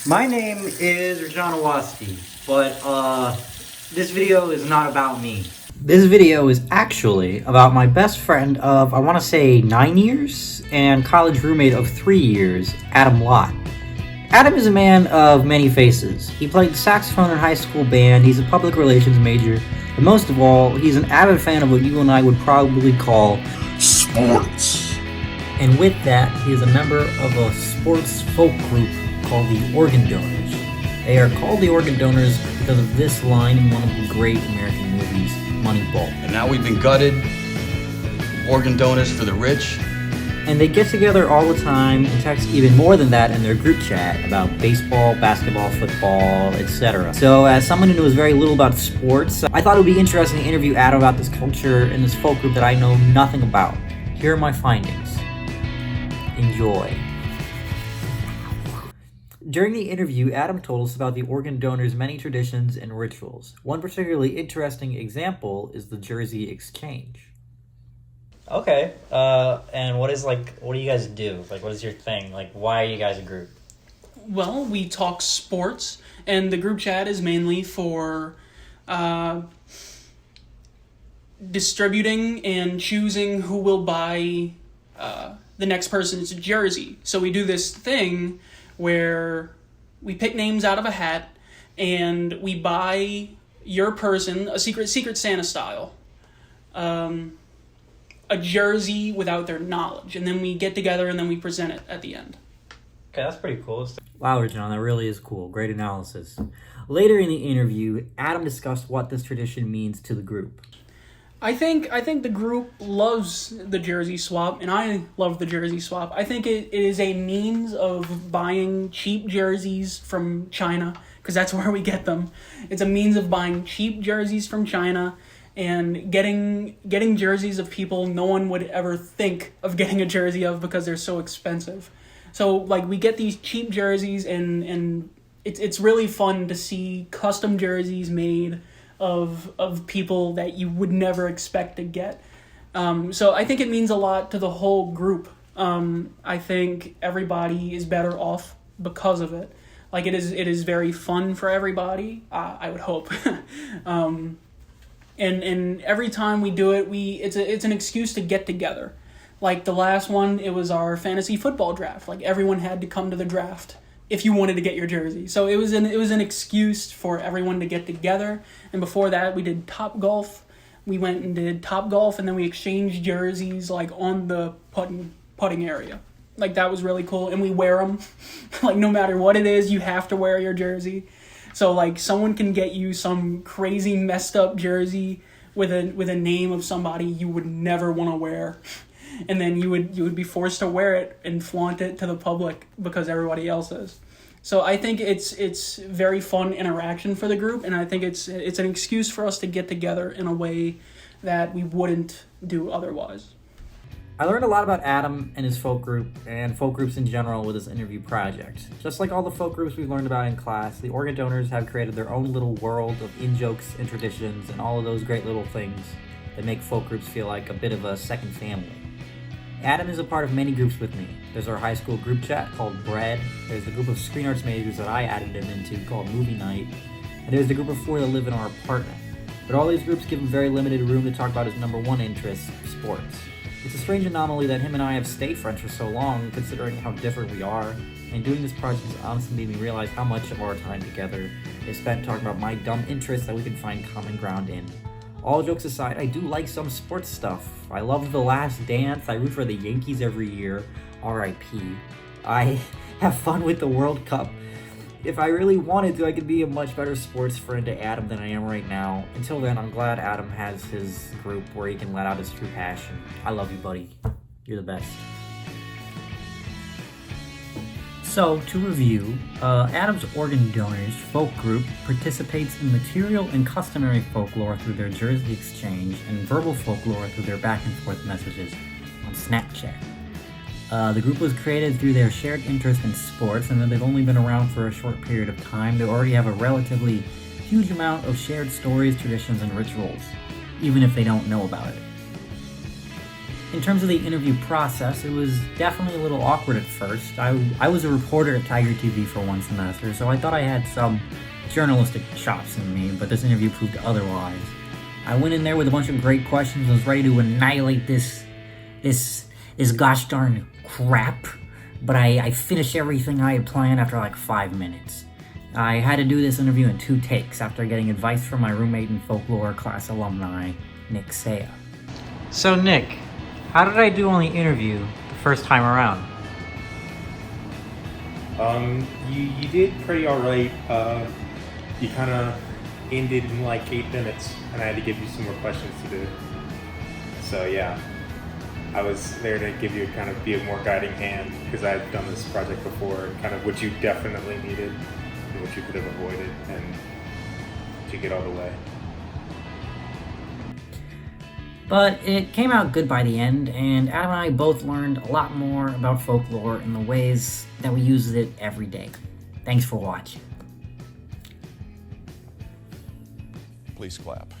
My name is Rajan Awasti, but this video is not about me. This video is actually about my best friend of, I want to say, 9 years, and college roommate of 3 years, Adam Lott. Adam is a man of many faces. He played saxophone in high school band, he's a public relations major, but most of all, he's an avid fan of what you and I would probably call sports. And with that, he is a member of a sports folk group called the Organ Donors. They are called the Organ Donors because of this line in one of the great American movies, Moneyball. And now we've been gutted, organ donors for the rich. And they get together all the time and text even more than that in their group chat about baseball, basketball, football, etc. So as someone who knows very little about sports, I thought it would be interesting to interview Adam about this culture and this folk group that I know nothing about. Here are my findings. Enjoy. During the interview, Adam told us about the Organ Donors' many traditions and rituals. One particularly interesting example is the Jersey Exchange. Okay, and what do you guys do? Like, what is your thing? Like, why are you guys a group? Well, we talk sports, and the group chat is mainly for distributing and choosing who will buy the next person's jersey. So we do this thing where we pick names out of a hat, and we buy your person, a Secret Santa style, a jersey without their knowledge, and then we get together and then we present it at the end. Okay, that's pretty cool. Wow, John, that really is cool. Great analysis. Later in the interview, Adam discussed what this tradition means to the group. I think the group loves the jersey swap, and I love the jersey swap. I think it is a means of buying cheap jerseys from China, because that's where we get them. It's a means of buying cheap jerseys from China and getting jerseys of people no one would ever think of getting a jersey of because they're so expensive. So like we get these cheap jerseys, and it's really fun to see custom jerseys made of people that you would never expect to get. So I think it means a lot to the whole group. I think everybody is better off because of it. Like it is very fun for everybody, I would hope. And every time we do it, it's an excuse to get together. Like the last one, it was our fantasy football draft. Like everyone had to come to the draft if you wanted to get your jersey. So it was an excuse for everyone to get together. And before that, we did Top Golf. We went and did Top Golf, and then we exchanged jerseys like on the putting area. Like that was really cool, and we wear them. Like no matter what it is, you have to wear your jersey. So like someone can get you some crazy messed up jersey with a name of somebody you would never want to wear. And then you would be forced to wear it and flaunt it to the public because everybody else is. So I think it's very fun interaction for the group, and I think it's an excuse for us to get together in a way that we wouldn't do otherwise. I learned a lot about Adam and his folk group, and folk groups in general, with this interview project. Just like all the folk groups we've learned about in class, the Organ Donors have created their own little world of in-jokes and traditions and all of those great little things that make folk groups feel like a bit of a second family. Adam is a part of many groups with me. There's our high school group chat called Bread, there's the group of screen arts majors that I added him into called Movie Night, and there's the group of 4 that live in our apartment. But all these groups give him very limited room to talk about his number one interest, sports. It's a strange anomaly that him and I have stayed friends for so long, considering how different we are, and doing this project has honestly made me realize how much of our time together is spent talking about my dumb interests that we can find common ground in. All jokes aside, I do like some sports stuff. I love The Last Dance, I root for the Yankees every year, R.I.P. I have fun with the World Cup. If I really wanted to, I could be a much better sports friend to Adam than I am right now. Until then, I'm glad Adam has his group where he can let out his true passion. I love you, buddy. You're the best. So, to review, Adam's Organ Donors folk group participates in material and customary folklore through their Jersey Exchange and verbal folklore through their back and forth messages on Snapchat. The group was created through their shared interest in sports, and though they've only been around for a short period of time, they already have a relatively huge amount of shared stories, traditions, and rituals, even if they don't know about it. In terms of the interview process, it was definitely a little awkward at first. I was a reporter at Tiger TV for one semester, so I thought I had some journalistic chops in me, but this interview proved otherwise. I went in there with a bunch of great questions and was ready to annihilate this gosh darn crap, but I finished everything I had planned after like 5 minutes. I had to do this interview in 2 takes after getting advice from my roommate and folklore class alumni, Nick Saya. So Nick, how did I do on the interview the first time around? You did pretty alright. You kind of ended in like 8 minutes, and I had to give you some more questions to do. So yeah, I was there to give you kind of be a more guiding hand, because I've done this project before, and kind of what you definitely needed and what you could have avoided, and to get all the way. But it came out good by the end, and Adam and I both learned a lot more about folklore and the ways that we use it every day. Thanks for watching. Please clap.